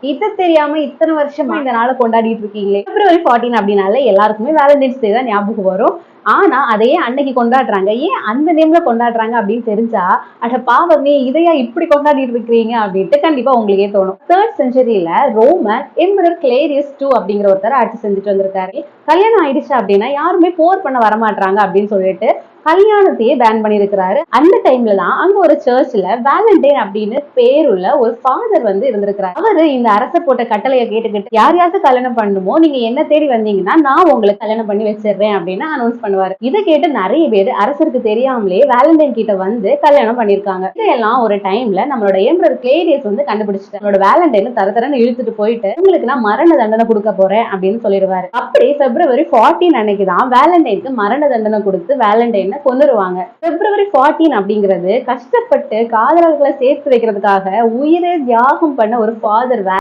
இது தெரியாம இத்தனை வருஷமா இந்த நாளை கொண்டாடிட்டு இருக்கீங்களே. பிப்ரவரி 14 அப்படின்னால எல்லாருக்குமே வேலண்டைன்ஸ் டே தான் ஞாபகம் வரும். ஆனா அதையே அன்னைக்கு கொண்டாடுறாங்க. ஏன் அந்த நேம்ல கொண்டாடுறாங்க அப்படின்னு தெரிஞ்சா, அட பாவமே இதையா இப்படி கொண்டாடிட்டு இருக்கிறீங்க அப்படின்ட்டு கண்டிப்பா உங்களுக்கே தோணும். 3rd செஞ்சுரியில ரோமன் எம்பரர் கிளேரியஸ் 2 அப்படிங்கிற ஒருத்தர் ஆட்சி செஞ்சுட்டு வந்திருக்காரு. கல்யாணம் ஆயிடுச்சு அப்படின்னா யாருமே போர் பண்ண வரமாட்டாங்க அப்படின்னு சொல்லிட்டு கல்யாணத்தையே பேன் பண்ணிருக்கிறாரு. அந்த டைம்ல தான் அங்க ஒரு சர்ச்ல வேலண்டைன் அப்படின்னு பேருள்ள ஒரு ஃபாதர் வந்து இருந்திருக்கிறார். அவரு இந்த அரச போட்ட கட்டளையை கேட்டுக்கிட்டு யார் யாருக்கு கல்யாணம் பண்ணுமோ நீங்க என்ன தேடி வந்தீங்கன்னா நான் உங்களுக்கு கல்யாணம் பண்ணி வச்சிடுறேன் அப்படின்னு அனௌன்ஸ் பண்ணுவாரு. இதை கேட்டு நிறைய பேர் அரசருக்கு தெரியாமலே வேலண்டைன் கிட்ட வந்து கல்யாணம் பண்ணிருக்காங்க. இதெல்லாம் ஒரு டைம்ல நம்மளோட எம்பரர் கிளேரியஸ் வந்து கண்டுபிடிச்சிட்டு நம்மளோட வேலண்டைன் தரத்தரன்னு இழுத்துட்டு போயிட்டு உங்களுக்கு நான் மரண தண்டனை கொடுக்க போறேன் அப்படின்னு சொல்லிடுவாரு. அப்படி பிப்ரவரி 14 அன்னைக்கு தான் வேலண்டைனுக்கு மரண தண்டனை கொடுத்து வேலண்டைன் கொன்னுருவாங்க. பிப்ரவரி 14 அப்படிங்கிறது கஷ்டப்பட்டு காதலர்களை சேர்த்து வைக்கிறதுக்காக உயிரை தியாகம் பண்ண ஒரு ஃபாதர்